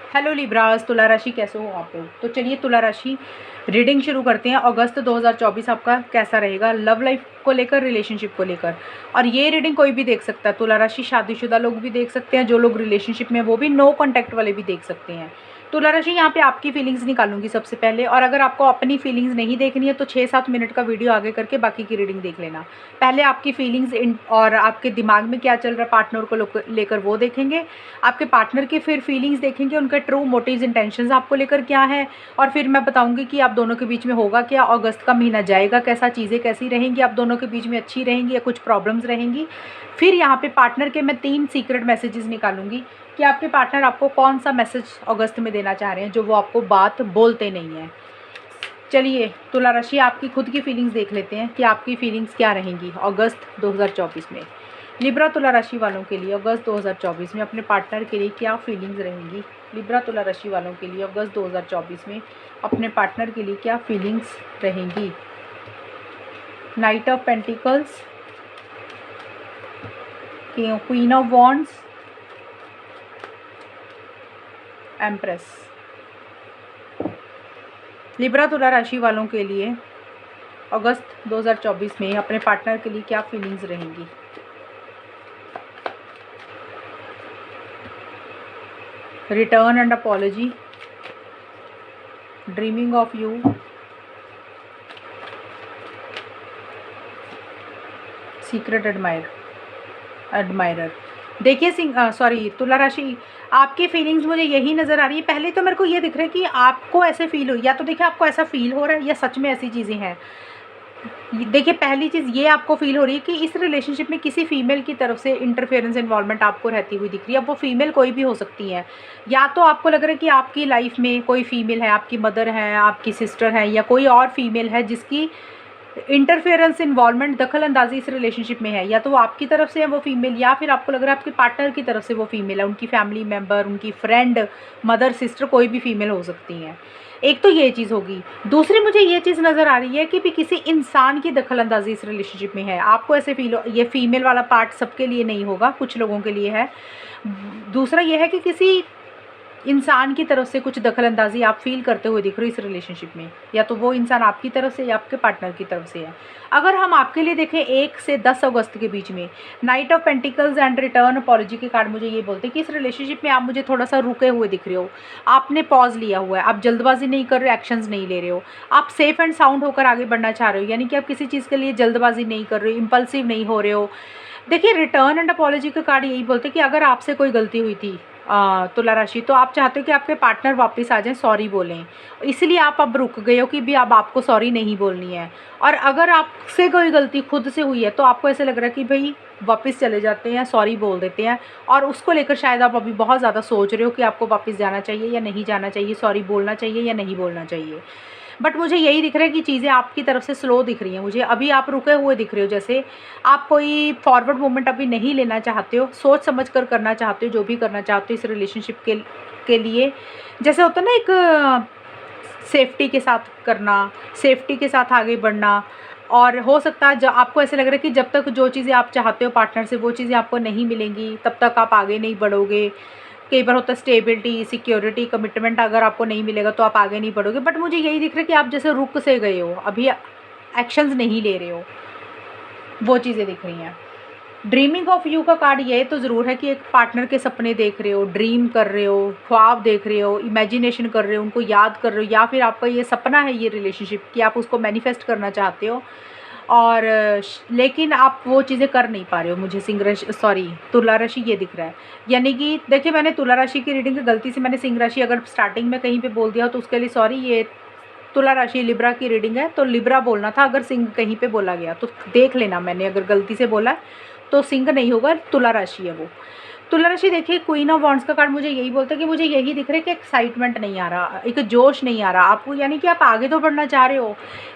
Hello Libras, तुला राशि कैसे हो आप लोग। तो चलिए तुला राशि रीडिंग शुरू करते हैं। अगस्त 2024 आपका कैसा रहेगा लव लाइफ को लेकर, रिलेशनशिप को लेकर। और ये रीडिंग कोई भी देख सकता है। तुला राशि शादीशुदा लोग भी देख सकते हैं, जो लोग रिलेशनशिप में वो भी, नो कॉन्टैक्ट वाले भी देख सकते हैं। तुला राशि यहाँ पे आपकी फीलिंग्स निकालूंगी सबसे पहले। और अगर आपको अपनी फीलिंग्स नहीं देखनी है तो 6-7 मिनट का वीडियो आगे करके बाकी की रीडिंग देख लेना। पहले आपकी फीलिंग्स और आपके दिमाग में क्या चल रहा है पार्टनर को लेकर वो देखेंगे। आपके पार्टनर की फिर फीलिंग्स देखेंगे, उनके ट्रू मोटिव्स इंटेंशंस आपको लेकर क्या है। और फिर मैं बताऊंगी कि आप दोनों के बीच में होगा क्या, अगस्त का महीना जाएगा कैसा, चीज़ें कैसी रहेंगी, आप दोनों के बीच में अच्छी रहेंगी या कुछ प्रॉब्लम्स रहेंगी। फिर यहाँ पे पार्टनर के मैं 3 सीक्रेट मैसेजेस निकालूंगी कि आपके पार्टनर आपको कौन सा मैसेज अगस्त में देना चाह रहे हैं जो वो आपको बात बोलते नहीं हैं। चलिए तुला राशि आपकी खुद की फीलिंग्स देख लेते हैं कि आपकी फीलिंग्स क्या रहेंगी अगस्त 2024 में। लिब्रा तुला राशि वालों के लिए अगस्त 2024 में अपने पार्टनर के लिए क्या फीलिंग्स रहेंगी। लिब्रा तुला राशि वालों के लिए अगस्त 2024 में अपने पार्टनर के लिए क्या फीलिंग्स रहेंगी। Night of pentacles, queen of wands, empress. Libra तुला राशि वालों के लिए अगस्त 2024 में अपने पार्टनर के लिए क्या फीलिंग्स रहेंगी। Return and apology, dreaming of you, secret admirer. देखिए तुला राशि आपकी फीलिंग्स मुझे यही नज़र आ रही है। पहले तो मेरे को ये दिख रहा है कि आपको ऐसे फील हो, या तो देखिए आपको ऐसा फील हो रहा है या सच में ऐसी चीज़ें हैं। देखिए पहली चीज़ ये आपको फील हो रही है कि इस रिलेशनशिप में किसी फीमेल की तरफ से इंटरफेरेंस इन्वॉल्वमेंट आपको रहती हुई दिख रही है। अब वो फीमेल कोई भी हो सकती है, या तो आपको लग रहा है कि आपकी लाइफ में कोई फीमेल है, आपकी मदर है, आपकी सिस्टर है, या कोई और फीमेल है जिसकी इंटरफेरेंस इन्वॉल्वमेंट दखल अंदाजी इस रिलेशनशिप में है। या तो वो आपकी तरफ से है वो फीमेल, या फिर आपको लग रहा है आपके पार्टनर की तरफ से वो फीमेल है, उनकी फैमिली मेम्बर, उनकी फ्रेंड, मदर, सिस्टर, कोई भी फीमेल हो सकती हैं। एक तो ये चीज़ होगी। दूसरी मुझे ये चीज़ नज़र आ रही है कि भी किसी इंसान की दखल अंदाजी इस रिलेशनशिप में है। आपको ऐसे फील हो, ये फीमेल वाला पार्ट सबके लिए नहीं होगा, कुछ लोगों के लिए है। दूसरा ये है कि किसी इंसान की तरफ से कुछ दखल अंदाजी आप फील करते हुए दिख रहे हो इस रिलेशनशिप में, या तो वो इंसान आपकी तरफ से या आपके पार्टनर की तरफ से है। अगर हम आपके लिए देखें 1 से 10 अगस्त के बीच में, night of pentacles and return apology के कार्ड मुझे ये बोलते हैं कि इस रिलेशनशिप में आप मुझे थोड़ा सा रुके हुए दिख रहे हो। आपने पॉज लिया हुआ है, आप जल्दबाजी नहीं कर रहे हो, एक्शंस नहीं ले रहे हो, आप सेफ एंड साउंड होकर आगे बढ़ना चाह रहे हो। यानी कि आप किसी चीज़ के लिए जल्दबाजी नहीं कर रहे हो, इम्पल्सिव नहीं हो रहे हो। देखिए रिटर्न एंड अपॉलजी के कार्ड यही बोलते हैं कि अगर आपसे कोई गलती हुई थी तुला राशि, तो आप चाहते हो कि आपके पार्टनर वापस आ जाएं, सॉरी बोलें, इसलिए आप अब रुक गए हो कि भी अब आपको सॉरी नहीं बोलनी है। और अगर आपसे कोई गलती खुद से हुई है तो आपको ऐसे लग रहा है कि भाई वापस चले जाते हैं, सॉरी बोल देते हैं। और उसको लेकर शायद आप अभी बहुत ज़्यादा सोच रहे हो कि आपको वापस जाना चाहिए या नहीं जाना चाहिए, सॉरी बोलना चाहिए या नहीं बोलना चाहिए। बट मुझे यही दिख रहा है कि चीज़ें आपकी तरफ से स्लो दिख रही हैं मुझे। अभी आप रुके हुए दिख रहे हो, जैसे आप कोई फॉरवर्ड मूवमेंट अभी नहीं लेना चाहते हो, सोच समझ कर करना चाहते हो जो भी करना चाहते हो इस रिलेशनशिप के लिए। जैसे होता है ना, एक सेफ्टी के साथ करना, सेफ्टी के साथ आगे बढ़ना। और हो सकता है जब आपको ऐसे लग रहा है कि जब तक जो चीज़ें आप चाहते हो पार्टनर से वो चीज़ें आपको नहीं मिलेंगी तब तक आप आगे नहीं बढ़ोगे। कई बार होता है स्टेबिलिटी, सिक्योरिटी, कमिटमेंट अगर आपको नहीं मिलेगा तो आप आगे नहीं बढ़ोगे। बट मुझे यही दिख रहा है कि आप जैसे रुक से गए हो, अभी एक्शंस नहीं ले रहे हो, वो चीज़ें दिख रही हैं। ड्रीमिंग ऑफ यू का कार्ड ये तो ज़रूर है कि एक पार्टनर के सपने देख रहे हो, ड्रीम कर रहे हो, ख्वाब देख रहे हो, इमेजिनेशन कर रहे हो, उनको याद कर रहे हो, या फिर आपका ये सपना है ये रिलेशनशिप कि आप उसको मैनिफेस्ट करना चाहते हो। और लेकिन आप वो चीज़ें कर नहीं पा रहे हो। मुझे तुला राशि ये दिख रहा है। यानी कि देखिए मैंने तुला राशि की रीडिंग गलती से मैंने सिंह राशि अगर स्टार्टिंग में कहीं पे बोल दिया तो उसके लिए सॉरी। ये तुला राशि लिब्रा की रीडिंग है तो लिब्रा बोलना था, अगर सिंह कहीं पे बोला गया तो देख लेना, मैंने अगर गलती से बोला तो सिंह नहीं होगा, तुला राशि है वो। तुला राशि देखिए क्वीन ऑफ वॉन्ड्स का कार्ड मुझे यही बोलता है कि मुझे यही दिख रहा है कि एक्साइटमेंट नहीं आ रहा, एक जोश नहीं आ रहा आपको। यानी कि आप आगे तो बढ़ना चाह रहे हो,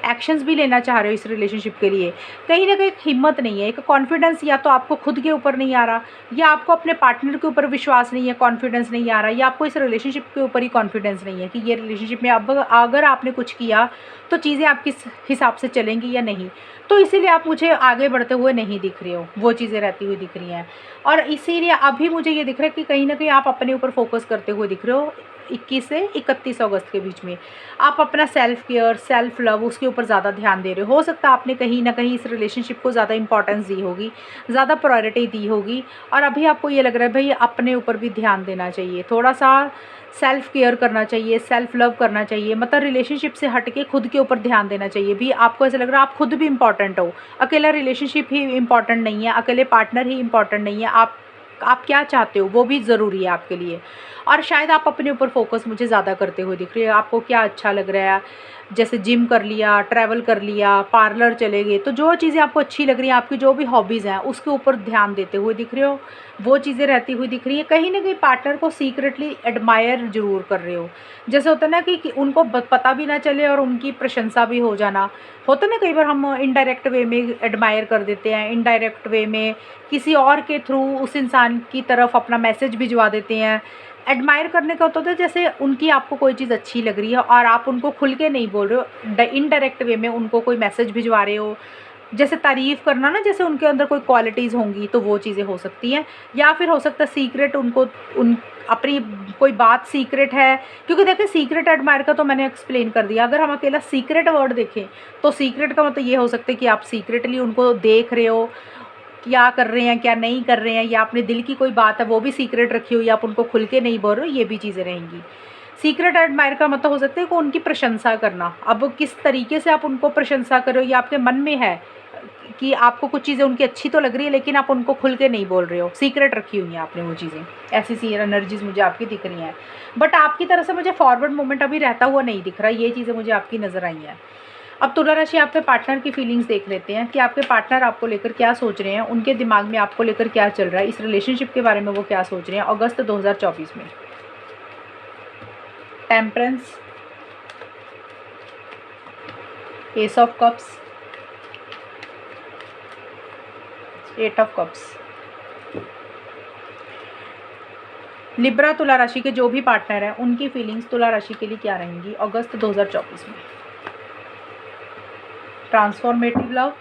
एक्शंस भी लेना चाह रहे हो इस रिलेशनशिप के लिए, कहीं ना कहीं हिम्मत नहीं है, एक कॉन्फिडेंस या तो आपको खुद के ऊपर नहीं आ रहा, या आपको अपने पार्टनर के ऊपर विश्वास नहीं है, कॉन्फिडेंस नहीं आ रहा, या आपको इस रिलेशनशिप के ऊपर ही कॉन्फिडेंस नहीं है कि ये रिलेशनशिप में अब अगर आपने कुछ किया तो चीज़ें आपके हिसाब से चलेंगी या नहीं। तो इसीलिए आप मुझे आगे बढ़ते हुए नहीं दिख रहे हो, वो चीज़ें रहती हुई दिख रही हैं। और इसीलिए अभी मुझे ये दिख रहा है कि कहीं ना कहीं आप अपने ऊपर फोकस करते हुए दिख रहे हो, 21 से 31 अगस्त के बीच में आप अपना सेल्फ केयर, सेल्फ लव उसके ऊपर ज़्यादा ध्यान दे रहे हो सकता है आपने कहीं ना कहीं इस रिलेशनशिप को ज़्यादा इंपॉर्टेंस दी होगी, ज़्यादा प्रायोरिटी दी होगी, और अभी आपको ये लग रहा है भाई अपने ऊपर भी ध्यान देना चाहिए, थोड़ा सा सेल्फ केयर करना चाहिए, सेल्फ लव करना चाहिए, मतलब रिलेशनशिप से हट के खुद के ऊपर ध्यान देना चाहिए। भी आपको ऐसा लग रहा है आप खुद भी इंपॉर्टेंट हो, अकेला रिलेशनशिप ही इंपॉर्टेंट नहीं है, अकेले पार्टनर ही इंपॉर्टेंट नहीं है, आप क्या चाहते हो वो भी ज़रूरी है आपके लिए। और शायद आप अपने ऊपर फोकस मुझे ज़्यादा करते हुए दिख रही है, आपको क्या अच्छा लग रहा है, जैसे जिम कर लिया, ट्रैवल कर लिया, पार्लर चले गए, तो जो चीज़ें आपको अच्छी लग रही हैं, आपकी जो भी हॉबीज़ हैं उसके ऊपर ध्यान देते हुए दिख रहे हो, वो चीज़ें रहती हुई दिख रही है। कहीं ना कहीं पार्टनर को सीक्रेटली एडमायर ज़रूर कर रहे हो, जैसे होता है ना कि उनको पता भी ना चले और उनकी प्रशंसा भी हो जाना। होता है ना कई बार हम इनडायरेक्ट वे में एडमायर कर देते हैं, इनडायरेक्ट वे में किसी और के थ्रू उस इंसान की तरफ अपना मैसेज भिजवा देते हैं। एडमायर करने का होता है जैसे उनकी आपको कोई चीज़ अच्छी लग रही है और आप उनको खुल के नहीं बोल रहे हो, इनडायरेक्ट वे में उनको कोई मैसेज भिजवा रहे हो, जैसे तारीफ़ करना ना, जैसे उनके अंदर कोई क्वालिटीज़ होंगी तो वो चीज़ें हो सकती हैं। या फिर हो सकता है सीक्रेट उनको उन अपनी कोई बात सीक्रेट है, क्योंकि देखिए सीक्रेट एडमायर का तो मैंने एक्सप्लेन कर दिया। अगर हम अकेला सीक्रेट वर्ड देखें तो सीक्रेट का मतलब ये हो सकता है कि आप सीक्रेटली उनको देख रहे हो, क्या कर रहे हैं क्या नहीं कर रहे हैं, या अपने दिल की कोई बात है वो भी सीक्रेट रखी हुई, आप उनको खुल के नहीं बोल रहे हो, ये भी चीज़ें रहेंगी। सीक्रेट एडमायर का मतलब हो सकता है कि उनकी प्रशंसा करना। अब किस तरीके से आप उनको प्रशंसा कर रहे हो, या आपके मन में है कि आपको कुछ चीज़ें उनकी अच्छी तो लग रही है लेकिन आप उनको खुल के नहीं बोल रहे हो, सीक्रेट रखी हुई हैं आपने वो चीज़ें। ऐसी सी एनर्जीज़ मुझे आपकी दिख रही हैं, बट आपकी तरफ से मुझे फॉरवर्ड मोमेंट अभी रहता हुआ नहीं दिख रहा, ये चीज़ें मुझे आपकी नज़र आई हैं। अब तुला राशि आपके पार्टनर की फीलिंग्स देख लेते हैं कि आपके पार्टनर आपको लेकर क्या सोच रहे हैं, उनके दिमाग में आपको लेकर क्या चल रहा है, इस रिलेशनशिप के बारे में वो क्या सोच रहे हैं अगस्त 2024 में। Temperance, S of cups, 8 of cups. Libra तुला राशि के जो भी पार्टनर हैं उनकी फीलिंग्स तुला राशि के लिए क्या रहेंगी अगस्त 2024 में। Transformative love,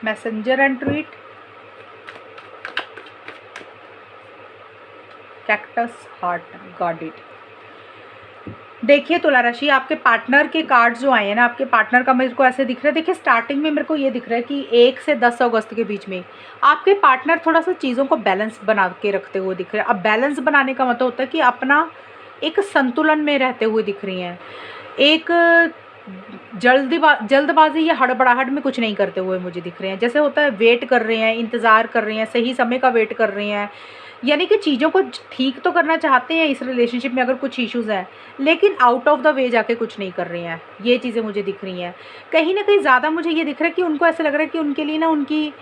messenger and tweet, cactus, heart, guarded. देखिए तुला राशि आपके पार्टनर के कार्ड्स जो आए हैं ना, आपके पार्टनर का मेरे को ऐसे दिख रहा है। देखिए स्टार्टिंग में मेरे को ये दिख रहा है कि 1 से 10 अगस्त के बीच में आपके पार्टनर थोड़ा सा चीज़ों को बैलेंस बना के रखते हुए दिख रहे हैं। अब बैलेंस बनाने का मतलब होता है कि अपना एक संतुलन में रहते हुए दिख रही हैं, एक जल्दबाजी या हड़बड़ाहट में कुछ नहीं करते हुए मुझे दिख रहे हैं। जैसे होता है वेट कर रहे हैं, इंतज़ार कर रहे हैं, सही समय का वेट कर रहे हैं, यानी कि चीज़ों को ठीक तो करना चाहते हैं इस रिलेशनशिप में अगर कुछ इश्यूज़ हैं, लेकिन आउट ऑफ द वे जाके कुछ नहीं कर रहे हैं। ये चीज़ें मुझे दिख रही हैं। कहीं ना कहीं ज़्यादा मुझे ये दिख रहा है कि उनको ऐसा लग रहा है कि उनके लिए ना उनकी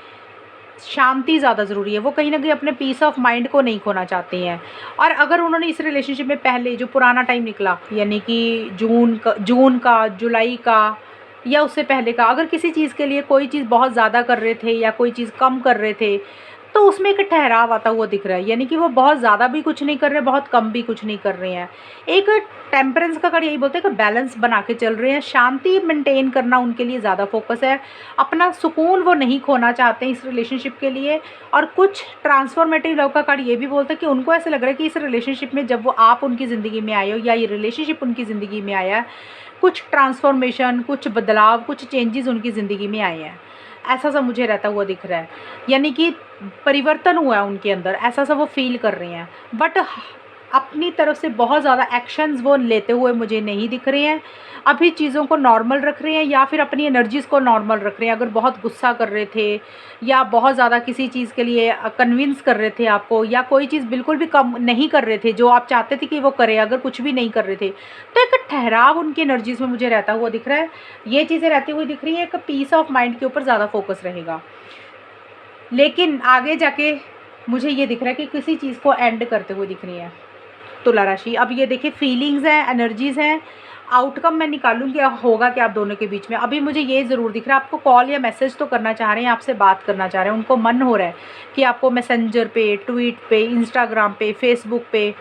शांति ज़्यादा ज़रूरी है, वो कहीं ना कहीं अपने पीस ऑफ माइंड को नहीं खोना चाहते हैं। और अगर उन्होंने इस रिलेशनशिप में पहले जो पुराना टाइम निकला, यानी कि जून का, जुलाई का, या उससे पहले का, अगर किसी चीज़ के लिए कोई चीज़ बहुत ज़्यादा कर रहे थे या कोई चीज़ कम कर रहे थे, तो उसमें एक ठहराव आता हुआ दिख रहा है। यानी कि वो बहुत ज़्यादा भी कुछ नहीं कर रहे, बहुत कम भी कुछ नहीं कर रहे हैं। एक टेम्परेंस का कार्ड यही बोलते हैं कि बैलेंस बना के चल रहे हैं, शांति मेंटेन करना उनके लिए ज़्यादा फोकस है, अपना सुकून वो नहीं खोना चाहते हैं इस रिलेशनशिप के लिए। और कुछ ट्रांसफॉर्मेटिव लव का कार्ड ये भी बोलता है कि उनको ऐसा लग रहा है कि इस रिलेशनशिप में जब वो आप उनकी ज़िंदगी में आए हो या ये रिलेशनशिप उनकी ज़िंदगी में आया है, कुछ ट्रांसफॉर्मेशन, कुछ बदलाव, कुछ चेंजेस उनकी ज़िंदगी में आए हैं, ऐसा सा मुझे रहता हुआ दिख रहा है। यानी कि परिवर्तन हुआ है उनके अंदर, ऐसा सा वो फील कर रहे हैं। बट अपनी तरफ से बहुत ज़्यादा एक्शंस वो लेते हुए मुझे नहीं दिख रहे हैं। अभी चीज़ों को नॉर्मल रख रहे हैं या फिर अपनी एनर्जीज़ को नॉर्मल रख रहे हैं। अगर बहुत गुस्सा कर रहे थे या बहुत ज़्यादा किसी चीज़ के लिए कन्विंस कर रहे थे आपको, या कोई चीज़ बिल्कुल भी कम नहीं कर रहे थे जो आप चाहते थे कि वो करे, अगर कुछ भी नहीं कर रहे थे, तो एक ठहराव उनकी एनर्जीज़ में मुझे रहता हुआ दिख रहा है। ये चीज़ें रहती हुई दिख रही है। एक पीस ऑफ माइंड के ऊपर ज़्यादा फोकस रहेगा। लेकिन आगे जाके मुझे ये दिख रहा है कि किसी चीज़ को एंड करते हुए दिख रही है तुला राशि। अब ये देखिए फीलिंग्स हैं, एनर्जीज़ हैं, आउटकम मैं निकालूंगी होगा क्या आप दोनों के बीच में। अभी मुझे ये ज़रूर दिख रहा है आपको कॉल या मैसेज तो करना चाह रहे हैं, आपसे बात करना चाह रहे हैं, उनको मन हो रहा है कि आपको मैसेंजर पे, ट्वीट पे, इंस्टाग्राम पे, फेसबुक पे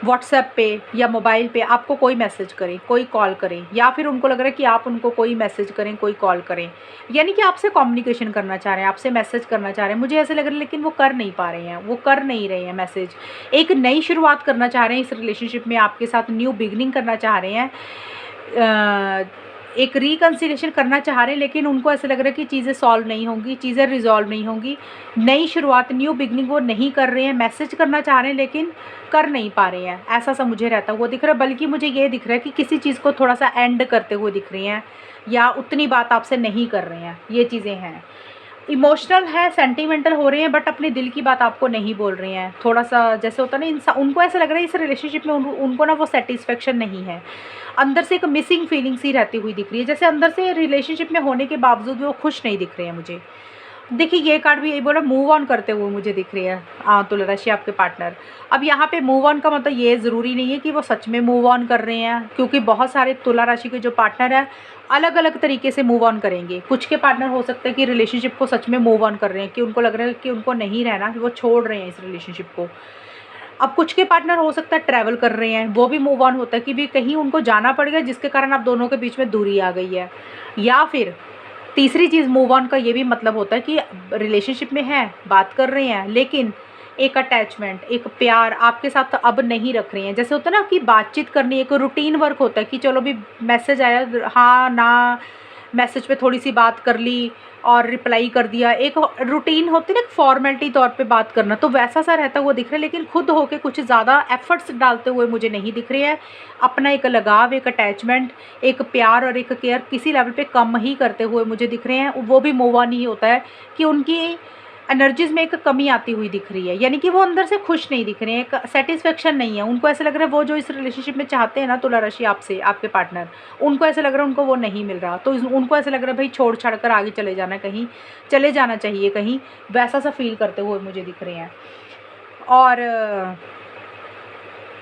व्हाट्सएप पे या मोबाइल पे आपको कोई मैसेज करे, कोई कॉल करे, या फिर उनको लग रहा है कि आप उनको कोई मैसेज करें, कोई कॉल करें, यानी कि आपसे कम्युनिकेशन करना चाह रहे हैं, आपसे मैसेज करना चाह रहे हैं, मुझे ऐसे लग रहा है, लेकिन वो कर नहीं पा रहे हैं, वो कर नहीं रहे हैं मैसेज। एक नई शुरुआत करना चाह रहे हैं इस रिलेशनशिप में, आपके साथ न्यू बिगनिंग करना चाह रहे हैं, एक रिकन्सिलेशन करना चाह रहे हैं, लेकिन उनको ऐसा लग रहा है कि चीज़ें सॉल्व नहीं होंगी, चीज़ें रिजॉल्व नहीं होंगी। नई शुरुआत, न्यू बिगनिंग वो नहीं कर रहे हैं, मैसेज करना चाह रहे हैं लेकिन कर नहीं पा रहे हैं, ऐसा सा मुझे रहता हुआ दिख रहा है। बल्कि मुझे ये दिख रहा है कि किसी चीज़ को थोड़ा सा एंड करते हुए दिख रही हैं, या उतनी बात आपसे नहीं कर रहे हैं, ये चीज़ें हैं। इमोशनल है, सेंटिमेंटल हो रहे हैं, बट अपने दिल की बात आपको नहीं बोल रहे हैं। थोड़ा सा जैसे होता है ना, इंसान, उनको ऐसा लग रहा है इस रिलेशनशिप में उनको ना वो सेटिस्फेक्शन नहीं है, अंदर से एक मिसिंग फीलिंग सी रहती हुई दिख रही है, जैसे अंदर से रिलेशनशिप में होने के बावजूद वो खुश नहीं दिख रहे हैं मुझे। देखिए ये कार्ड भी यही बोला, मूव ऑन करते हुए मुझे दिख रही है तुला राशि आपके पार्टनर। अब यहाँ पे मूव ऑन का मतलब ये ज़रूरी नहीं है कि वो सच में मूव ऑन कर रहे हैं, क्योंकि बहुत सारे तुला राशि के जो पार्टनर हैं अलग अलग तरीके से मूव ऑन करेंगे। कुछ के पार्टनर हो सकता है कि रिलेशनशिप को सच में मूव ऑन कर रहे हैं, कि उनको लग रहा है कि उनको नहीं रहना, कि वो छोड़ रहे हैं इस रिलेशनशिप को। अब कुछ के पार्टनर हो सकता है ट्रैवल कर रहे हैं, वो भी मूव ऑन होता है कि भी कहीं उनको जाना पड़ेगा जिसके कारण आप दोनों के बीच में दूरी आ गई है। या फिर तीसरी चीज़, मूव ऑन का ये भी मतलब होता है कि रिलेशनशिप में हैं, बात कर रहे हैं, लेकिन एक अटैचमेंट, एक प्यार आपके साथ अब नहीं रख रहे हैं। जैसे होता है ना कि बातचीत करनी, एक रूटीन वर्क होता है कि चलो भी मैसेज आया, हाँ ना, मैसेज पे थोड़ी सी बात कर ली और रिप्लाई कर दिया, एक रूटीन होती है ना, फॉर्मेलिटी तौर पे बात करना, तो वैसा सा रहता हुआ दिख रहा है। लेकिन खुद होके कुछ ज़्यादा एफर्ट्स डालते हुए मुझे नहीं दिख रही है। अपना एक लगाव, एक अटैचमेंट, एक प्यार और एक केयर किसी लेवल पे कम ही करते हुए मुझे दिख रहे हैं। वो भी मूव ऑन ही होता है कि उनकी एनर्जीज़ में एक कमी आती हुई दिख रही है, यानी कि वो अंदर से खुश नहीं दिख रहे हैं, एक सेटिस्फेक्शन नहीं है। उनको ऐसा लग रहा है वो जो इस रिलेशनशिप में चाहते हैं ना तुला राशि आपसे, आपके पार्टनर, उनको ऐसा लग रहा है उनको वो नहीं मिल रहा, तो उनको ऐसा लग रहा है भाई छोड़ छाड़ कर आगे चले जाना, कहीं चले जाना चाहिए कहीं, वैसा सा फील करते हुए मुझे दिख रहे हैं। और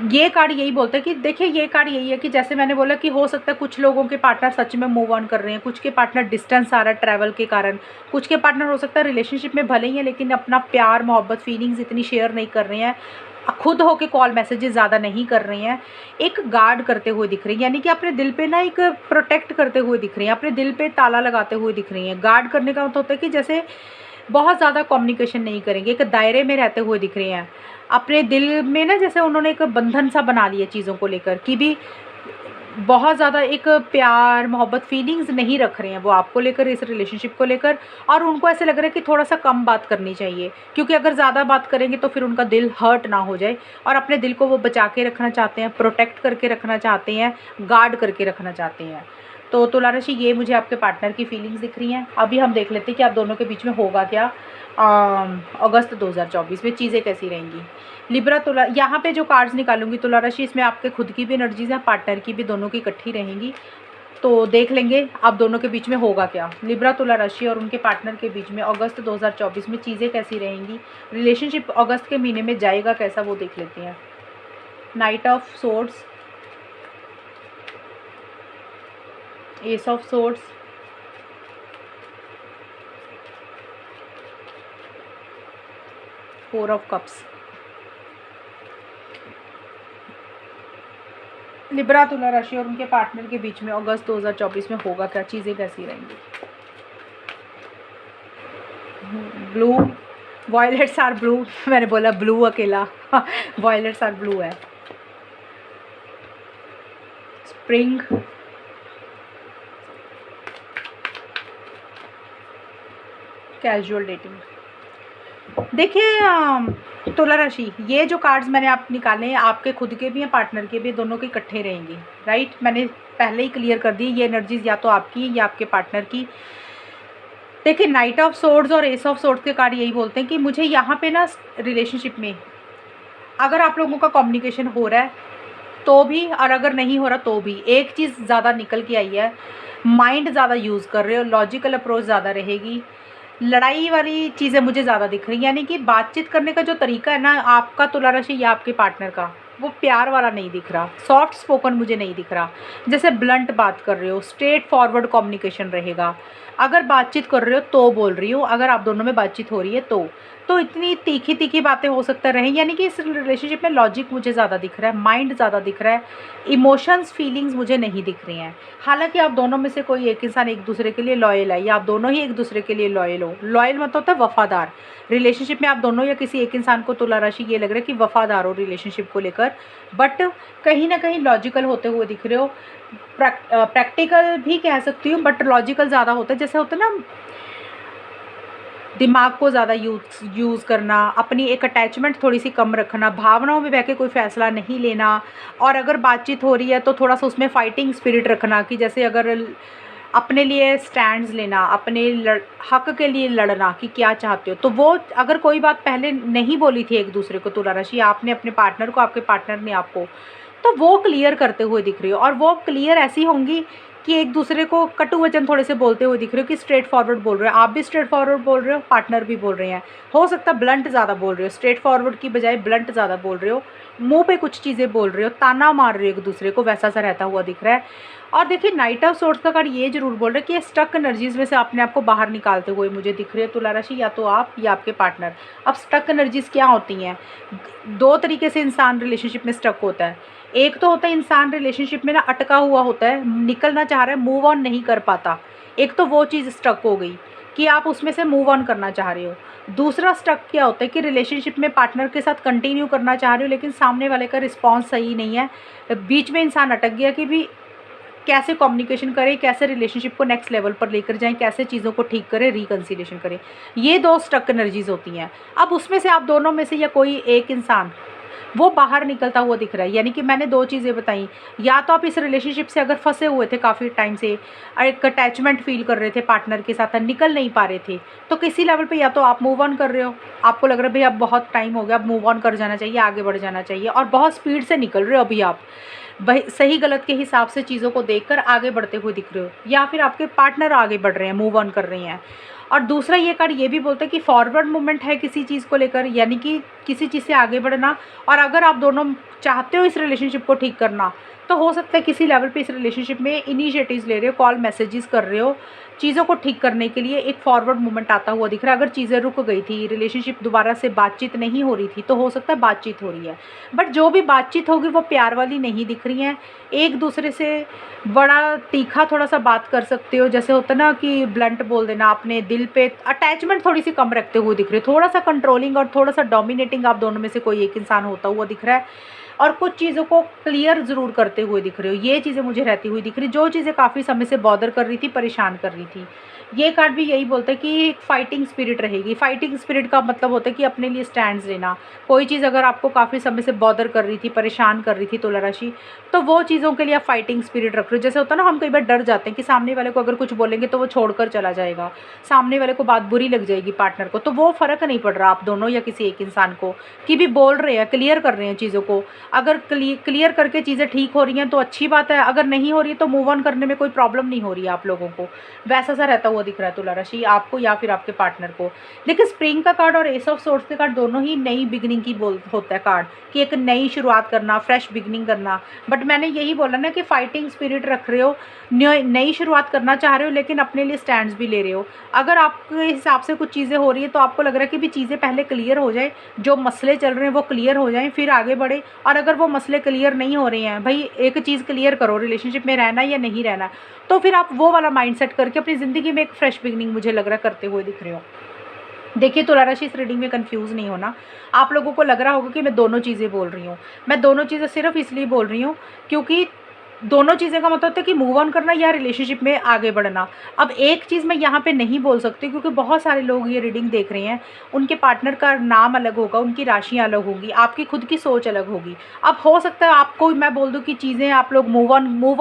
ये कार्ड यही बोलता है कि देखिए, ये कार्ड यही है कि जैसे मैंने बोला कि हो सकता है कुछ लोगों के पार्टनर सच में मूव ऑन कर रहे हैं, कुछ के पार्टनर डिस्टेंस आ रहा है ट्रैवल के कारण, कुछ के पार्टनर हो सकता है रिलेशनशिप में भले ही हैं लेकिन अपना प्यार, मोहब्बत, फीलिंग्स इतनी शेयर नहीं कर रहे हैं, खुद होके कॉल मैसेजेस ज़्यादा नहीं कर रहे हैं, एक गार्ड करते हुए दिख रही हैं, यानी कि अपने दिल पे ना एक प्रोटेक्ट करते हुए दिख रही हैं, अपने दिल पे ताला लगाते हुए दिख रही हैं। गार्ड करने का मतलब होता है कि जैसे बहुत ज़्यादा कम्युनिकेशन नहीं करेंगे, एक दायरे में रहते हुए दिख रहे हैं। अपने दिल में ना जैसे उन्होंने एक बंधन सा बना लिया चीज़ों को लेकर, कि भी बहुत ज़्यादा एक प्यार, मोहब्बत, फीलिंग्स नहीं रख रहे हैं वो आपको लेकर, इस रिलेशनशिप को लेकर। और उनको ऐसे लग रहा है कि थोड़ा सा कम बात करनी चाहिए, क्योंकि अगर ज़्यादा बात करेंगे तो फिर उनका दिल हर्ट ना हो जाए, और अपने दिल को वो बचा के रखना चाहते हैं, प्रोटेक्ट करके रखना चाहते हैं, गार्ड करके रखना चाहते हैं। तो तुला राशि, ये मुझे आपके पार्टनर की फीलिंग्स दिख रही हैं। अभी हम देख लेते हैं कि आप दोनों के बीच में होगा क्या अगस्त 2024 में, चीज़ें कैसी रहेंगी। लिब्रा तुला, यहाँ पे जो कार्ड्स निकालूंगी तुला राशि, इसमें आपके खुद की भी एनर्जीज हैं, पार्टनर की भी, दोनों की इकट्ठी रहेंगी। तो देख लेंगे आप दोनों के बीच में होगा क्या। लिब्रा तुला राशि और उनके पार्टनर के बीच में अगस्त 2024 में चीज़ें कैसी रहेंगी, रिलेशनशिप अगस्त के महीने में जाएगा कैसा, वो देख लेते हैं। Night of swords, S of swords, four of cups. Libra तुला राशि और उनके पार्टनर के बीच में अगस्त 2024 में होगा क्या, चीज़ें कैसी रहेंगी। ब्लू, वॉयलेट्स आर ब्लू, मैंने बोला ब्लू अकेला, वॉयलेट्स आर ब्लू है। Spring, casual dating. देखिए तुला राशि, ये जो कार्ड्स मैंने आप निकाले हैं आपके खुद के भी हैं, पार्टनर के भी, दोनों के इकट्ठे रहेंगे, राइट। मैंने पहले ही क्लियर कर दी, ये एनर्जीज या तो आपकी या आपके पार्टनर की। देखिए नाइट ऑफ सोर्ड्स और एस ऑफ सोर्ड्स के कार्ड यही बोलते हैं कि मुझे यहाँ पे ना रिलेशनशिप में अगर आप लोगों का कम्युनिकेशन हो रहा है तो भी, और अगर नहीं हो रहा तो भी, एक चीज़ ज़्यादा निकल के आई है, माइंड ज़्यादा यूज़ कर रहे हो, लॉजिकल अप्रोच ज़्यादा रहेगी, लड़ाई वाली चीज़ें मुझे ज़्यादा दिख रही हैं। यानी कि बातचीत करने का जो तरीका है ना आपका तुला राशि या आपके पार्टनर का, वो प्यार वाला नहीं दिख रहा, सॉफ्ट स्पोकन मुझे नहीं दिख रहा, जैसे ब्लंट बात कर रहे हो, स्ट्रेट फॉरवर्ड कम्युनिकेशन रहेगा। अगर बातचीत कर रहे हो तो बोल रही हो, अगर आप दोनों में बातचीत हो रही है तो, तो इतनी तीखी तीखी बातें हो सकता रहे, यानी कि इस रिलेशनशिप में लॉजिक मुझे ज़्यादा दिख रहा है, माइंड ज़्यादा दिख रहा है, इमोशंस फीलिंग्स मुझे नहीं दिख रही हैं। हालांकि आप दोनों में से कोई एक इंसान एक दूसरे के लिए लॉयल है, या आप दोनों ही एक दूसरे के लिए लॉयल हो। लॉयल मतलब होता है वफादार। रिलेशनशिप में आप दोनों या किसी एक इंसान को, तुला राशि, ये लग रहा है कि वफादार हो रिलेशनशिप को लेकर, बट कहीं ना कहीं लॉजिकल होते हुए दिख रहे हो। प्रैक्टिकल भी कह सकती हूँ, बट लॉजिकल ज़्यादा होता है। जैसे होता है ना, दिमाग को ज़्यादा यूज़ करना, अपनी एक अटैचमेंट थोड़ी सी कम रखना, भावनाओं में बह के कोई फ़ैसला नहीं लेना, और अगर बातचीत हो रही है तो थोड़ा सा उसमें फाइटिंग स्पिरिट रखना, कि जैसे अगर अपने लिए स्टैंड्स लेना, अपने हक के लिए लड़ना कि क्या चाहते हो। तो वो अगर कोई बात पहले नहीं बोली थी एक दूसरे को, तुला राशि, आपने अपने पार्टनर को, आपके पार्टनर ने आपको, तो वो क्लियर करते हुए दिख रही हो। और वो क्लियर ऐसी होंगी कि एक दूसरे को कटु वचन थोड़े से बोलते हुए दिख रहे हो, कि स्ट्रेट फॉरवर्ड बोल रहे हो, आप भी स्ट्रेट फॉरवर्ड बोल रहे हो, पार्टनर भी बोल रहे हैं। हो सकता है ब्लंट ज़्यादा बोल रहे हो, स्ट्रेट फॉरवर्ड की बजाय ब्लंट ज़्यादा बोल रहे हो, मुंह पे कुछ चीज़ें बोल रहे हो, ताना मार रहे हो एक दूसरे को, वैसा सा रहता हुआ दिख रहा है। और देखिए, नाइट ऑफ सोर्ट्स का कार्ड ये जरूर बोल रहे हैं कि स्टक एनर्जीज में से अपने आप को बाहर निकालते हुए मुझे दिख रही है तुला राशि, या तो आप या आपके पार्टनर। अब स्टक एनर्जीज क्या होती हैं? दो तरीके से इंसान रिलेशनशिप में स्टक होता है। एक तो होता है इंसान रिलेशनशिप में ना अटका हुआ होता है, निकलना चाह रहा है, मूव ऑन नहीं कर पाता। एक तो वो चीज़ स्टक हो गई कि आप उसमें से मूव ऑन करना चाह रहे हो। दूसरा स्टक क्या होता है कि रिलेशनशिप में पार्टनर के साथ कंटिन्यू करना चाह रहे हो, लेकिन सामने वाले का रिस्पॉन्स सही नहीं है, बीच में इंसान अटक गया कि भी कैसे कम्युनिकेशन करें, कैसे रिलेशनशिप को नेक्स्ट लेवल पर लेकर जाएं, कैसे चीज़ों को ठीक करें, रिकन्सिलेशन करें। ये दो स्टक एनर्जीज होती हैं। अब उसमें से आप दोनों में से या कोई एक इंसान वो बाहर निकलता हुआ दिख रहा है। यानी कि मैंने दो चीज़ें बताई, या तो आप इस रिलेशनशिप से अगर फंसे हुए थे काफ़ी टाइम से, एक अटैचमेंट फील कर रहे थे पार्टनर के साथ, निकल नहीं पा रहे थे, तो किसी लेवल पे या तो आप मूव ऑन कर रहे हो, आपको लग रहा है भाई अब बहुत टाइम हो गया, अब मूव ऑन कर जाना चाहिए, आगे बढ़ जाना चाहिए, और बहुत स्पीड से निकल रहे हो अभी आप, सही गलत के हिसाब से चीज़ों को देखकर आगे बढ़ते हुए दिख रहे हो, या फिर आपके पार्टनर आगे बढ़ रहे हैं, मूव ऑन कर रहे हैं। और दूसरा ये कार्ड ये भी बोलता है कि फॉरवर्ड मूवमेंट है किसी चीज़ को लेकर, यानी कि किसी चीज़ से आगे बढ़ना। और अगर आप दोनों चाहते हो इस रिलेशनशिप को ठीक करना, तो हो सकता है किसी लेवल पे इस रिलेशनशिप में इनिशिएटिव्स ले रहे हो, कॉल मैसेजेस कर रहे हो, चीज़ों को ठीक करने के लिए एक फॉरवर्ड मूवमेंट आता हुआ दिख रहा है। अगर चीज़ें रुक गई थी, रिलेशनशिप दोबारा से बातचीत नहीं हो रही थी, तो हो सकता है बातचीत हो रही है, बट जो भी बातचीत होगी वो प्यार वाली नहीं दिख रही हैं। एक दूसरे से बड़ा तीखा थोड़ा सा बात कर सकते हो, जैसे होता ना कि ब्लंट बोल देना, अपने दिल पे अटैचमेंट थोड़ी सी कम रखते हुए दिख रहे हो, थोड़ा सा कंट्रोलिंग और थोड़ा सा डोमिनेटिंग आप दोनों में से कोई एक इंसान होता हुआ दिख रहा है। और कुछ चीज़ों को क्लियर ज़रूर करते हुए दिख रहे हो, ये चीज़ें मुझे रहती हुई दिख रही, जो चीज़ें काफ़ी समय से बॉदर कर रही थी, परेशान कर रही थी। ये कार्ड भी यही बोलता है कि एक फाइटिंग स्पिरिट रहेगी। फाइटिंग स्पिरिट का मतलब होता है कि अपने लिए स्टैंड्स लेना। कोई चीज़ अगर आपको काफ़ी समय से बॉदर कर रही थी, परेशान कर रही थी तुला राशि, तो वो चीज़ों के लिए आप फाइटिंग स्पिरिट रख रहे हो। जैसे होता है ना, हम कई बार डर जाते हैं कि सामने वाले को अगर कुछ बोलेंगे तो वो छोड़कर चला जाएगा, सामने वाले को बात बुरी लग जाएगी पार्टनर को, तो वो फ़र्क नहीं पड़ रहा आप दोनों या किसी एक इंसान को, कि भी बोल रहे हैं, क्लियर कर रहे हैं चीज़ों को। अगर क्लियर करके चीज़ें ठीक हो रही हैं तो अच्छी बात है, अगर नहीं हो रही है तो मूव ऑन करने में कोई प्रॉब्लम नहीं हो रही है आप लोगों को। वैसा सा रहता हुआ दिख रहा है तुला राशि, आपको या फिर आपके पार्टनर को। देखिए, स्प्रिंग का कार्ड और एस ऑफ सोर्ड्स के कार्ड दोनों ही नई बिगनिंग की होता है कार्ड, कि एक नई शुरुआत करना, फ्रेश बिगनिंग करना। बट मैंने यही बोला ना कि फाइटिंग स्पिरिट रख रहे हो, नई शुरुआत करना चाह रहे हो, लेकिन अपने लिए स्टैंड्स भी ले रहे हो। अगर आपके हिसाब से कुछ चीज़ें हो रही है तो आपको लग रहा है कि भी चीज़ें पहले क्लियर हो जाए, जो मसले चल रहे हैं वो क्लियर हो जाएं, फिर आगे बढ़े। और अगर वो मसले क्लियर नहीं हो रहे हैं, भाई एक चीज़ क्लियर करो, रिलेशनशिप में रहना या नहीं रहना, तो फिर आप वो वाला माइंडसेट करके अपनी ज़िंदगी में एक फ्रेश बिगनिंग मुझे लग रहा है करते हुए दिख रहे हो। देखिए, तुला राशि, इस रीडिंग में कंफ्यूज नहीं होना। आप लोगों को लग रहा होगा कि मैं दोनों चीज़ें बोल रही हूँ। मैं दोनों चीज़ें सिर्फ इसलिए बोल रही हूँ क्योंकि दोनों चीज़ें का मतलब होता है कि मूव ऑन करना या रिलेशनशिप में आगे बढ़ना। अब एक चीज़ मैं यहाँ पे नहीं बोल सकती क्योंकि बहुत सारे लोग ये रीडिंग देख रहे हैं, उनके पार्टनर का नाम अलग होगा, उनकी राशियाँ अलग होगी, आपकी खुद की सोच अलग होगी। अब हो सकता है आपको मैं बोल दूँ कि चीज़ें आप लोग मूव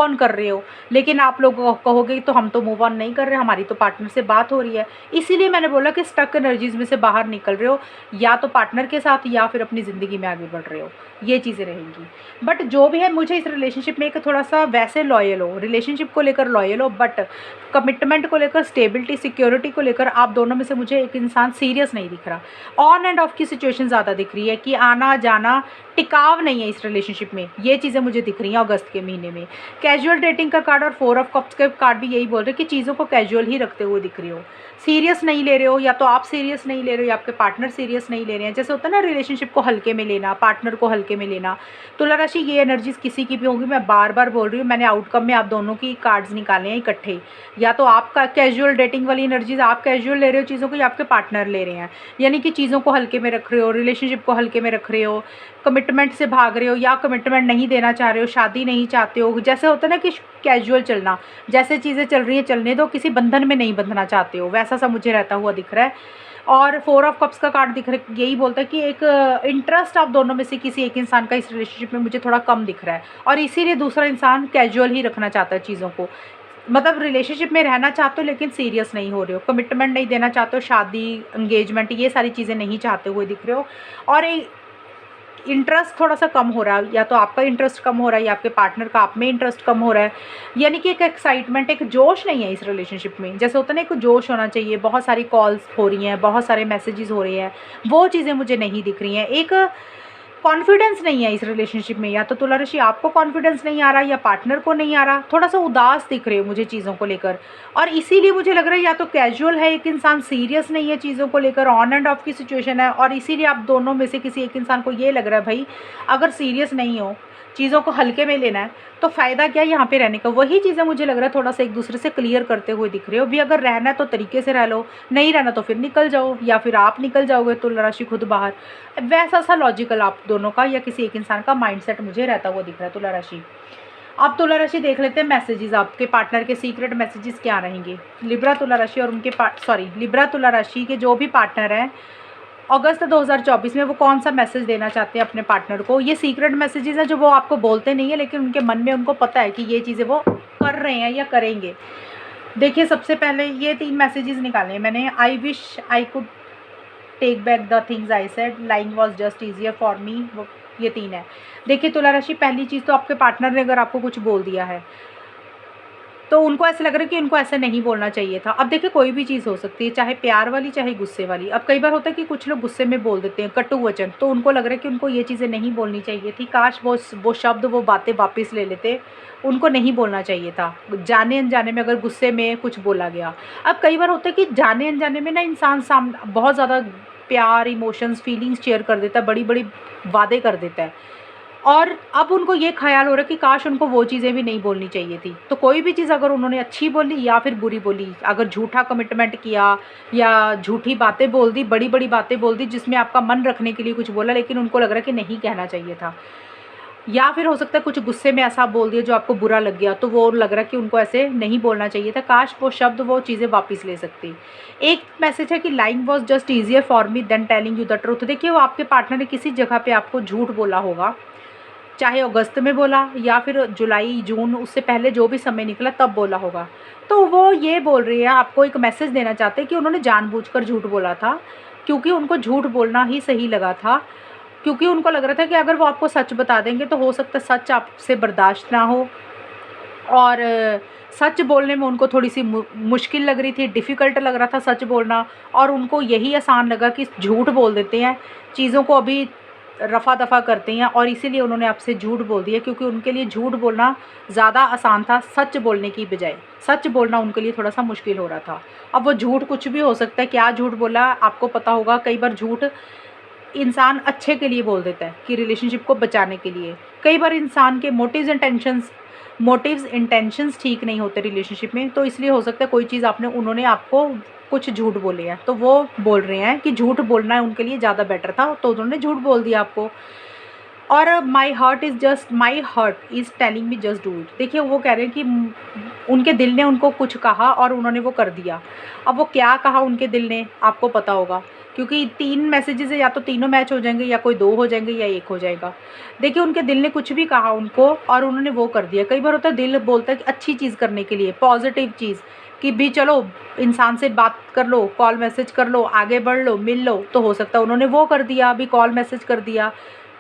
ऑन कर रहे हो, लेकिन आप लोग कहोगे तो हम तो मूव ऑन नहीं कर रहे, हमारी तो पार्टनर से बात हो रही है। इसीलिए मैंने बोला कि स्टक एनर्जीज में से बाहर निकल रहे हो, या तो पार्टनर के साथ या फिर अपनी ज़िंदगी में आगे बढ़ रहे हो, ये चीज़ें रहेंगी। बट जो भी है, मुझे इस रिलेशनशिप में एक थोड़ा सा वैसे लॉयल हो, रिलेशनशिप को लेकर लॉयल हो, बट कमिटमेंट को लेकर, स्टेबिलिटी, सिक्योरिटी को लेकर आप दोनों में से मुझे एक इंसान सीरियस नहीं दिख रहा। ऑन एंड ऑफ की सिचुएशन ज़्यादा दिख रही है कि आना जाना, टिकाव नहीं है इस रिलेशनशिप में, ये चीज़ें मुझे दिख रही हैं अगस्त के महीने में। कैजुअल डेटिंग का कार्ड और 4 ऑफ कप्स के कार्ड भी यही बोल रहे हैं कि चीज़ों को कैजुअल ही रखते हुए दिख रही हो, सीरियस नहीं ले रहे हो, या तो आप सीरियस नहीं ले रहे हो या आपके पार्टनर सीरियस नहीं ले रहे हैं। जैसे होता है ना रिलेशनशिप को हल्के में लेना, पार्टनर को हल्के में लेना। तुला राशि ये एनर्जीज किसी की भी होंगी, मैं बार बार बोल रही हूँ, मैंने आउटकम में आप दोनों की कार्ड्स निकाले हैं इकट्ठे। या तो आपका कैजुअल डेटिंग वाली एनर्जीज, आप कैजुअल ले रहे हो चीज़ों को, या आपके पार्टनर ले रहे हैं, यानी कि चीज़ों को हल्के में रख रहे हो, रिलेशनशिप को हल्के में रख रहे हो, कमिटमेंट से भाग रहे हो या कमिटमेंट नहीं देना चाह रहे हो, शादी नहीं चाहते हो। जैसे होता है ना कि कैजुअल चलना, जैसे चीज़ें चल रही हैं चलने दो, किसी बंधन में नहीं बंधना चाहते हो, वैसा सा मुझे रहता हुआ दिख रहा है। और 4 ऑफ कप्स का कार्ड दिख रहा है, यही बोलता है कि एक इंटरेस्ट आप दोनों में से किसी एक इंसान का इस रिलेशनशिप में मुझे थोड़ा कम दिख रहा है, और इसीलिए दूसरा इंसान कैजुअल ही रखना चाहता है चीज़ों को। मतलब रिलेशनशिप में रहना चाहते हो लेकिन सीरियस नहीं हो रहे हो, कमिटमेंट नहीं देना चाहते हो, शादी, एंगेजमेंट, ये सारी चीज़ें नहीं चाहते हुए दिख रहे हो। और इंटरेस्ट थोड़ा सा कम हो रहा है, या तो आपका इंटरेस्ट कम हो रहा है या आपके पार्टनर का आप में इंटरेस्ट कम हो रहा है, यानी कि एक एक्साइटमेंट, एक जोश नहीं है इस रिलेशनशिप में। जैसे होता है ना, एक जोश होना चाहिए, बहुत सारी कॉल्स हो रही हैं, बहुत सारे मैसेजेस हो रहे हैं, वो चीज़ें मुझे नहीं दिख रही हैं। एक कॉन्फिडेंस नहीं है इस रिलेशनशिप में, या तो तुला राशि आपको कॉन्फिडेंस नहीं आ रहा या पार्टनर को नहीं आ रहा, थोड़ा सा उदास दिख रहे हो मुझे चीज़ों को लेकर। और इसीलिए मुझे लग रहा है या तो कैजुअल है एक इंसान, सीरियस नहीं है चीज़ों को लेकर, ऑन एंड ऑफ की सिचुएशन है, और इसीलिए आप दोनों में से किसी एक इंसान को ये लग रहा है भाई अगर सीरियस नहीं हो, चीज़ों को हल्के में लेना है, तो फ़ायदा क्या यहाँ पे रहने का। वही चीज़ें मुझे लग रहा है थोड़ा सा एक दूसरे से क्लियर करते हुए दिख रहे हो भी। अगर रहना है तो तरीके से रह लो, नहीं रहना तो फिर निकल जाओ, या फिर आप निकल जाओगे तुला राशि खुद बाहर। वैसा सा लॉजिकल आप दोनों का या किसी एक इंसान का माइंडसेट मुझे रहता हुआ दिख रहा है तुला राशि। अब तुला राशि देख लेते हैं मैसेजेस, आपके पार्टनर के सीक्रेट मैसेजेस क्या रहेंगे। लिब्रा तुला राशि और उनके लिब्रा तुला राशि के जो भी पार्टनर हैं अगस्त 2024 में वो कौन सा मैसेज देना चाहते हैं अपने पार्टनर को। ये सीक्रेट मैसेजेस हैं जो वो आपको बोलते नहीं है, लेकिन उनके मन में उनको पता है कि ये चीज़ें वो कर रहे हैं या करेंगे। देखिए सबसे पहले ये 3 मैसेजेस निकाले हैं मैंने। I wish I could take back the things I said, lying was just easier for me, वो ये 3 है। देखिए तुला राशि, पहली चीज़ तो आपके पार्टनर ने अगर आपको कुछ बोल दिया है तो उनको ऐसा लग रहा है कि उनको ऐसा नहीं बोलना चाहिए था। अब देखिए कोई भी चीज़ हो सकती है, चाहे प्यार वाली चाहे गुस्से वाली। अब कई बार होता है कि कुछ लोग गुस्से में बोल देते हैं कटु वचन, तो उनको लग रहा है कि उनको ये चीज़ें नहीं बोलनी चाहिए थी, काश वो शब्द वो बातें वापस ले लेते, उनको नहीं बोलना चाहिए था। जाने अनजाने में अगर गुस्से में कुछ बोला गया। अब कई बार होता है कि जाने अनजाने में ना इंसान बहुत ज़्यादा प्यार, इमोशंस, फीलिंग्स शेयर कर देता है, बड़ी बड़ी वादे कर देता है, और अब उनको ये ख्याल हो रहा है कि काश उनको वो चीज़ें भी नहीं बोलनी चाहिए थी। तो कोई भी चीज़ अगर उन्होंने अच्छी बोली या फिर बुरी बोली, अगर झूठा कमिटमेंट किया या झूठी बातें बोल दी, बड़ी बड़ी बातें बोल दी जिसमें आपका मन रखने के लिए कुछ बोला, लेकिन उनको लग रहा है कि नहीं कहना चाहिए था, या फिर हो सकता है कुछ गुस्से में ऐसा बोल दिया जो आपको बुरा लग गया, तो वो लग रहा है कि उनको ऐसे नहीं बोलना चाहिए था, काश वो शब्द वो चीज़ें वापस ले सकती। एक मैसेज है कि lying was just easier for me than telling you the truth. देखिए वो आपके पार्टनर ने किसी जगह पे आपको झूठ बोला होगा, चाहे अगस्त में बोला या फिर जुलाई, जून, उससे पहले जो भी समय निकला तब बोला होगा। तो वो ये बोल रही है, आपको एक मैसेज देना चाहते हैं कि उन्होंने जानबूझकर झूठ बोला था, क्योंकि उनको झूठ बोलना ही सही लगा था, क्योंकि उनको लग रहा था कि अगर वो आपको सच बता देंगे तो हो सकता है सच आपसे बर्दाश्त ना हो, और सच बोलने में उनको थोड़ी सी मुश्किल लग रही थी, डिफ़िकल्ट लग रहा था सच बोलना, और उनको यही आसान लगा कि झूठ बोल देते हैं, चीज़ों को अभी रफ़ा दफ़ा करते हैं, और इसीलिए उन्होंने आपसे झूठ बोल दिया, क्योंकि उनके लिए झूठ बोलना ज़्यादा आसान था सच बोलने की बजाय। सच बोलना उनके लिए थोड़ा सा मुश्किल हो रहा था। अब वो झूठ कुछ भी हो सकता है, क्या झूठ बोला आपको पता होगा। कई बार झूठ इंसान अच्छे के लिए बोल देता है कि रिलेशनशिप को बचाने के लिए। कई बार इंसान के मोटिव्स इंटेंशंस ठीक नहीं होते रिलेशनशिप में, तो इसलिए हो सकता है कोई चीज़ उन्होंने आपको कुछ झूठ बोले हैं, तो वो बोल रहे हैं कि झूठ बोलना है उनके लिए ज़्यादा बेटर था, तो उन्होंने झूठ बोल दिया आपको। और my heart is telling me just do it. देखिए वो कह रहे हैं कि उनके दिल ने उनको कुछ कहा और उन्होंने वो कर दिया। अब वो क्या कहा उनके दिल ने आपको पता होगा, क्योंकि 3 मैसेजेस है, या तो तीनों मैच हो जाएंगे या कोई 2 हो जाएंगे या 1 हो जाएगा। देखिए उनके दिल ने कुछ भी कहा उनको और उन्होंने वो कर दिया। कई बार होता है दिल बोलता है कि अच्छी चीज़ करने के लिए, पॉजिटिव चीज़, कि भी चलो इंसान से बात कर लो, कॉल मैसेज कर लो, आगे बढ़ लो, मिल लो, तो हो सकता है उन्होंने वो कर दिया, अभी कॉल मैसेज कर दिया।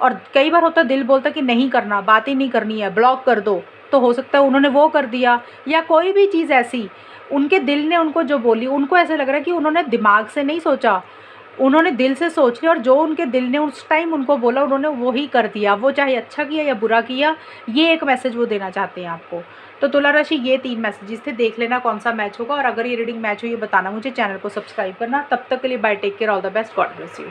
और कई बार होता है दिल बोलता है कि नहीं करना, बात ही नहीं करनी है, ब्लॉक कर दो, तो हो सकता है उन्होंने वो कर दिया, या कोई भी चीज़ ऐसी उनके दिल ने उनको जो बोली, उनको ऐसा लग रहा है कि उन्होंने दिमाग से नहीं सोचा, उन्होंने दिल से सोच लिया और जो उनके दिल ने उस टाइम उनको बोला उन्होंने वो ही कर दिया, वो चाहे अच्छा किया या बुरा किया। ये एक मैसेज वो देना चाहते हैं आपको। तो तुला राशि ये 3 मैसेजेस थे, देख लेना कौन सा मैच होगा, और अगर ये रीडिंग मैच हो ये बताना मुझे, चैनल को सब्सक्राइब करना। तब तक के लिए bye, take care, all the best, God bless you.